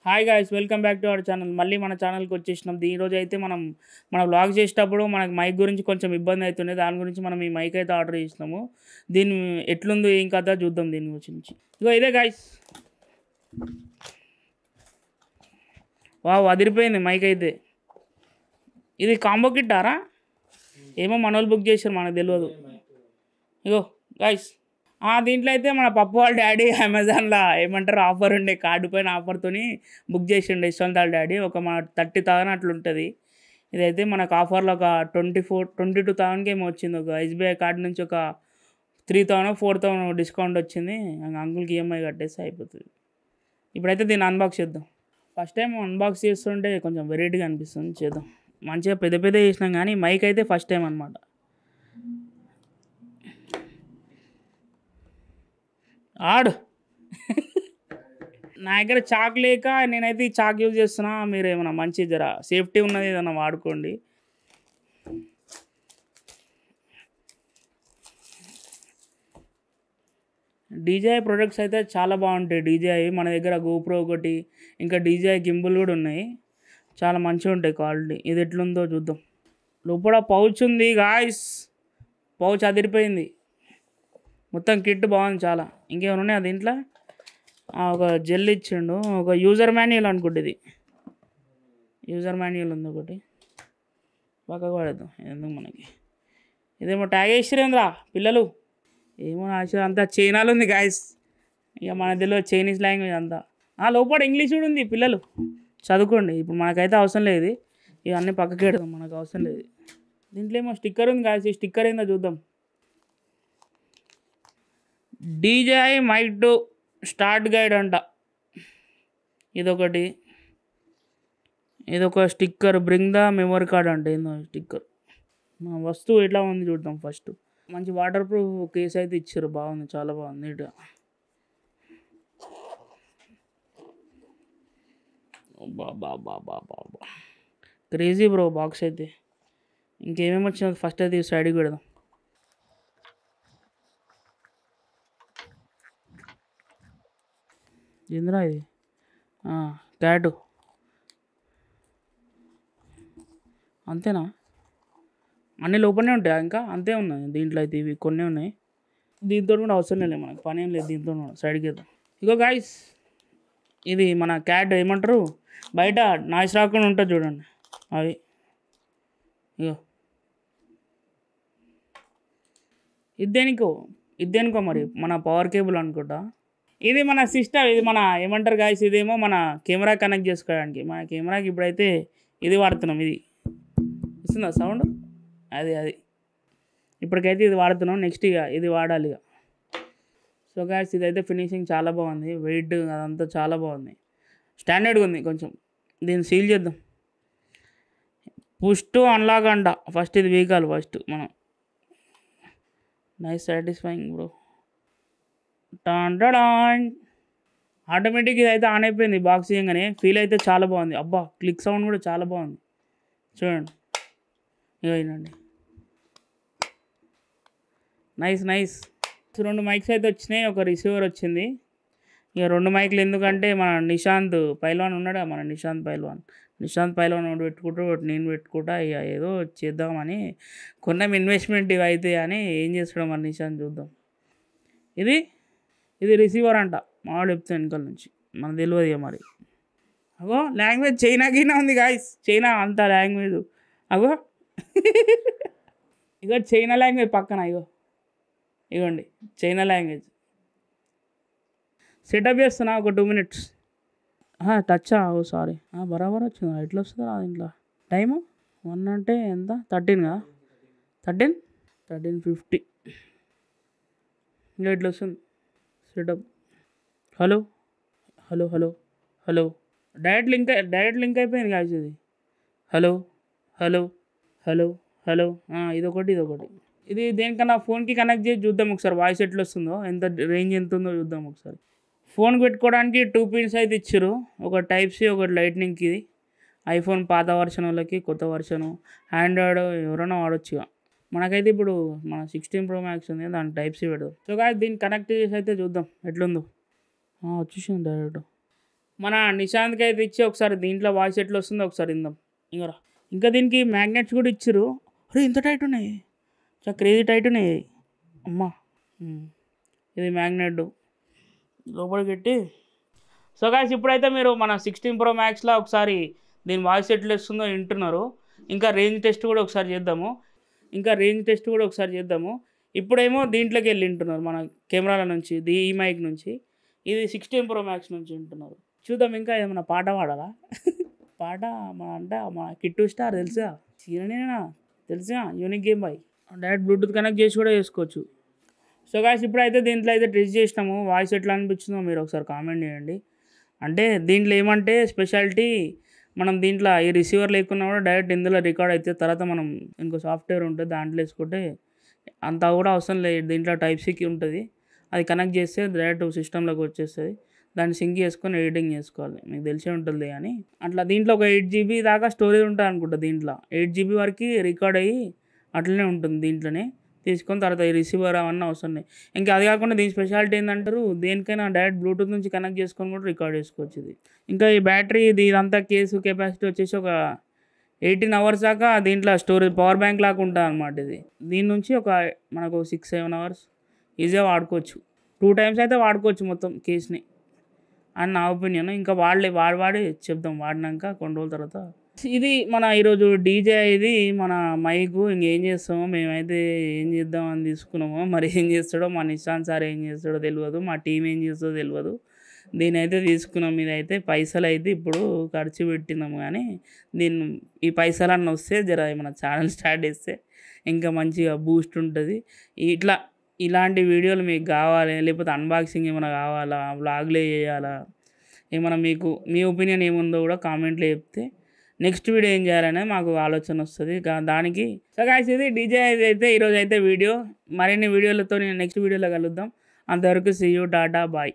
Hi guys, welcome back to our channel. మళ్ళీ మన ఛానల్కి వచ్చేసినాం. ఈరోజు అయితే మన వ్లాగ్ చేసేటప్పుడు మనకు మైక్ గురించి కొంచెం ఇబ్బంది అవుతుండే. దాని గురించి మనం ఈ మైక్ అయితే ఆర్డర్ చేసినాము. దీన్ని ఎట్లుందో ఏం కథ చూద్దాం దీని గురించి. ఇగో ఇదే గాయ్స్, అదిరిపోయింది మైక్ అయితే. ఇది కాంబో కిట్టారా ఏమో మనోళ్ళు బుక్ చేశారు, మనకు తెలియదు. ఇగో గాయ్స్, దీంట్లో అయితే మన పప్పు వాళ్ళ డాడీ అమెజాన్లో ఏమంటారు ఆఫర్ ఉండే, కార్డు పైన ఆఫర్తో బుక్ చేసిండే యశ్వంత్ వాళ్ళ డాడీ. ఒక మన 30,000 అట్లా ఉంటుంది. ఇదైతే మనకు ఆఫర్లో ఒక 22,000కి ఏమో వచ్చింది. ఒక ఎస్బీఐ కార్డు నుంచి ఒక 3,000 4,000 డిస్కౌంట్ వచ్చింది. అంకుల్కి ఈఎంఐ కట్టేసి అయిపోతుంది. ఇప్పుడైతే దీన్ని అన్బాక్స్ చేద్దాం. ఫస్ట్ టైం అన్బాక్స్ చేస్తుంటే కొంచెం వెరైటీగా అనిపిస్తుంది, చేద్దాం. మంచిగా పెద్ద చేసినాం కానీ మైక్ అయితే ఫస్ట్ టైం అనమాట. ఆడు నా దగ్గర చాక్ లేక నేనైతే ఈ చాక్ యూజ్ చేస్తున్నా. మీరు ఏమన్నా మంచి జర సేఫ్టీ ఉన్నది ఏదన్నా వాడుకోండి. డీజేఐ ప్రొడక్ట్స్ అయితే చాలా బాగుంటాయి. డీజేఐ మన దగ్గర గోప్రో ఒకటి, ఇంకా డీజేఐ గింబుల్ కూడా ఉన్నాయి. చాలా మంచిగా ఉంటాయి క్వాలిటీ. ఇది ఎట్లుందో చూద్దాం. లోపల పౌచ్ ఉంది గాయ్స్, పౌచ్ అదిరిపోయింది. మొత్తం కిట్ బాగుంది చాలా. ఇంకేమైనా ఉన్నాయా దీంట్లో? ఒక జెల్ ఇచ్చిండు, ఒక యూజర్ మాన్యువల్ అనుకుంటే. ఇది యూజర్ మాన్యువల్ ఉంది ఒకటి, పక్కకు పడేద్దాం ఎందుకు మనకి. ఇదేమో ట్యాగ్ వేసిరేంద్రా పిల్లలు, ఏమో ఆశ అంతా చైనాలో ఉంది గాయస్. ఇక మన తెలియదు చైనీస్ లాంగ్వేజ్ అంతా. లోపల ఇంగ్లీష్ కూడా ఉంది, పిల్లలు చదువుకోండి. ఇప్పుడు మనకైతే అవసరం లేదు, ఇవన్నీ పక్కకి పెడదాం, మనకు అవసరం లేదు. దీంట్లో ఏమో స్టిక్కర్ ఉంది గాయస్. ఈ స్టిక్కర్ ఏందో చూద్దాం. DJI mic two start guide అంట. ఇదొకటి, ఇదొక sticker. Bring the memory card అంటే ఏందో స్టిక్కర్. మా వస్తువు ఎట్లా ఉంది చూద్దాం ఫస్ట్. మంచి వాటర్ ప్రూఫ్ కేస్ అయితే ఇచ్చారు, బాగుంది, చాలా బాగుంది, నీట్గా. బాబా క్రేజీ బ్రో బాక్స్ అయితే. ఇంకేమేమి వచ్చిందో ఫస్ట్ అయితే సైడ్కి పెడదాం. ఏంద్రా ఇది? క్యాటు అంతేనా? అన్నీ లోపలనే ఉంటాయా? ఇంకా అంతే ఉన్నాయి దీంట్లో అయితే. ఇవి కొన్ని ఉన్నాయి, దీంతో కూడా అవసరం లేదు మనకు, పని ఏం లేదు దీంతో. సైడ్కి వెళ్దాం. ఇగో గాయస్, ఇది మన క్యాట్ ఏమంటారు, బయట నాయిస్ రాకుండా ఉంటుంది చూడండి అవి. ఇగో ఇదేనికో మరి మన పవర్ కేబుల్ అనుకుంటా. ఇది మన సిస్టమ్, ఇది మన ఏమంటారు గాయస్, ఇదేమో మన కెమెరా కనెక్ట్ చేసుకోవడానికి. మన కెమెరాకి ఇప్పుడైతే ఇది వాడుతున్నాం. ఇది వస్తుందా సౌండ్? అది ఇప్పటికైతే ఇది వాడుతున్నాం. నెక్స్ట్ ఇక ఇది వాడాలి ఇక. సో గాయస్, ఇదైతే ఫినిషింగ్ చాలా బాగుంది, వెయిట్ అదంతా చాలా బాగుంది, స్టాండర్డ్గా ఉంది కొంచెం. దీన్ని సీల్ చేద్దాం. పుష్ టు అన్లాక్ అంట. ఫస్ట్ ఇది వీకాలి ఫస్ట్ మనం. Nice, satisfying bro. ఆటోమేటిక్ ఇదైతే ఆన్ అయిపోయింది. బాక్స్ చేయగానే ఫీల్ అయితే చాలా బాగుంది. అబ్బా, క్లిక్ సౌండ్ కూడా చాలా బాగుంది చూడండి. ఇక అయినండి, నైస్. 2 మైక్స్ అయితే వచ్చినాయి, ఒక రిసీవర్ వచ్చింది. ఇక 2 మైక్లు ఎందుకంటే మన నిశాంత్ పైల్వాన్ ఉన్నాడు, మన నిశాంత్ పైల్వాన్ ఒకటి పెట్టుకుంటూ ఒకటి నేను పెట్టుకుంటా. ఇక ఏదో చేద్దామని కొన్నాం, ఇన్వెస్ట్మెంట్ ఇవి అయితే అని. ఏం చేస్తాడో మన నిశాంత్ చూద్దాం. ఇది రిసీవర్ అంట, మావాడు చెప్తే వెనకాల నుంచి, మనకు తెలియదు ఇక మరి. అగో లాంగ్వేజ్ చైనాకినా ఉంది గాయస్, చైనా అంత లాంగ్వేజ్. అగో ఇగో చైనా లాంగ్వేజ్ పక్కన, ఇగోండి చైనా లాంగ్వేజ్. సెటప్ చేస్తున్నా ఒక 2 minutes. టచ్చా? సారీ, బరాబర్ వచ్చిందా? ఎట్లా వస్తుందా ఇంట్లో? టైము 1 అంటే ఎంత? 13 కదా, 13:50. ఇంకా ఇట్లా వస్తుంది సెటప్. హలో డైరెక్ట్ లింక్ అయిపోయింది కాదు ఇది. హలో ఇదొకటి. ఇది దేనికన్నా ఫోన్కి కనెక్ట్ చేసి చూద్దాం ఒకసారి, వాయిస్ ఎట్లా వస్తుందో, ఎంత రేంజ్ ఎంత ఉందో చూద్దాం ఒకసారి. ఫోన్కి పెట్టుకోవడానికి 2 pins అయితే ఇచ్చారు, ఒక టైప్-C ఒకటి లైట్నింగ్కి. ఐఫోన్ పాత వర్షన్ వాళ్ళకి, కొత్త వర్షను ఆండ్రాయిడ్ ఎవరైనా వాడచ్చు. ఇక మనకైతే ఇప్పుడు మన 16 Pro Max ఉంది, దాని టైప్-C పెడదాం. సో గాయ్స్, దీన్ని కనెక్ట్ చేసి అయితే చూద్దాం ఎట్లుందో. వచ్చేసింది డైరెక్ట్. మన నిశాంత్కి అయితే ఇచ్చి ఒకసారి దీంట్లో వాయిస్ ఎట్లా వస్తుందో ఒకసారి ఇందాం. ఇంకా దీనికి మ్యాగ్నెట్స్ కూడా ఇచ్చిర్రు. అరే ఇంత టైట్ ఉన్నాయి, చాలా క్రేజీ టైట్ ఉన్నాయి అమ్మా. ఇది మ్యాగ్నెట్ లోపలికి పెట్టి. సో గాయ్స్ ఇప్పుడైతే మీరు మన 16 Pro Maxలో ఒకసారి దీని వాయిస్ ఎట్లా వస్తుందో వింటున్నారు. ఇంకా రేంజ్ టెస్ట్ కూడా ఒకసారి చేద్దాము. ఇప్పుడేమో దీంట్లోకి వెళ్ళి వింటున్నారు మన కెమెరాల నుంచి, ఈ మైక్ నుంచి. ఇది 16 Pro Max నుంచి వింటున్నారు. చూద్దాం ఇంకా ఏమైనా పాట పాడాలా. పాట మన కిట్టు స్టార్ తెలుసుగా, సీరనేనా తెలుసుగా, unique game boy. Direct Bluetooth connect చేసి కూడా చేసుకోవచ్చు. సో గాయ్స్ ఇప్పుడైతే దీంట్లో అయితే టెస్ట్ చేసినాము. వాయిస్ ఎట్లా అనిపించిందో మీరు ఒకసారి కామెంట్ చేయండి. అంటే దీంట్లో ఏమంటే స్పెషాలిటీ, మనం దీంట్లో ఈ రిసీవర్ లేకున్నా కూడా డైరెక్ట్ ఇందులో రికార్డ్ అయితే తర్వాత మనం ఇంకో సాఫ్ట్వేర్ ఉంటుంది దాంట్లో వేసుకుంటే అంతా కూడా అవసరం లేదు. దీంట్లో Type-Cకి ఉంటుంది, అది కనెక్ట్ చేస్తే డైరెక్ట్ సిస్టంలోకి వచ్చేస్తుంది. దాన్ని సింక్ చేసుకొని ఎడిటింగ్ చేసుకోవాలి, మీకు తెలిసే ఉంటుంది. కానీ అట్లా దీంట్లో ఒక 8 GB దాకా స్టోరేజ్ ఉంటుంది అనుకుంటా. దీంట్లో 8 GB వరకు రికార్డ్ అయ్యి అట్లనే ఉంటుంది. దీంట్లోనే తీసుకొని తర్వాత ఈ రిసీవర్ అవన్నీ అవసరం లేదు. ఇంకా అది కాకుండా దీని స్పెషాలిటీ ఏంటంటారు, దేనికైనా డైరెక్ట్ బ్లూటూత్ నుంచి కనెక్ట్ చేసుకొని కూడా రికార్డ్ చేసుకోవచ్చు. ఇది ఇంకా ఈ బ్యాటరీ ఇదంతా కేసు కెపాసిటీ వచ్చేసి ఒక 18 hours దాకా దీంట్లో స్టోరేజ్, పవర్ బ్యాంక్ లాగా ఉంటుంది అనమాట. ఇది దీని నుంచి మనకు 6-7 hours ఈజీగా వాడుకోవచ్చు. 2 times అయితే వాడుకోవచ్చు మొత్తం కేస్ని అని నా ఒపీనియన్. ఇంకా వాడి చెప్దాం వాడినాక కొన్ని రోజుల తర్వాత. ఇది మన ఈరోజు డీజే, ఇది మన మైకు. ఇంకేం చేస్తామో మేమైతే ఏం చేద్దామని తీసుకున్నామో, మరి ఏం చేస్తాడో మా నిశాంత్ సార్ ఏం చేస్తాడో తెలియదు, మా టీం ఏం చేస్తుందో తెలియదు. దీని అయితే తీసుకున్నాం. ఇదైతే పైసలు అయితే ఇప్పుడు ఖర్చు పెట్టినాము. కానీ ఈ పైసలన్నీ వస్తే జర మన ఛానల్ స్టార్ట్ చేస్తే ఇంకా మంచిగా బూస్ట్ ఉంటుంది. ఇలాంటి వీడియోలు మీకు కావాలి, లేకపోతే అన్బాక్సింగ్ ఏమైనా కావాలా, వ్లాగ్లే చేయాలా, ఏమైనా మీకు మీ ఒపీనియన్ ఏముందో కూడా కామెంట్లో చెప్తే నెక్స్ట్ వీడియో ఏం చేయాలనేది మాకు ఆలోచన వస్తుంది దానికి. సో గాయ్స్ ఇది డీజే అయితే ఈరోజు అయితే వీడియో. మరిన్ని వీడియోలతో నేను నెక్స్ట్ వీడియోలో కలుద్దాం. అంతవరకు సీ యూ, టాటా, బాయ్.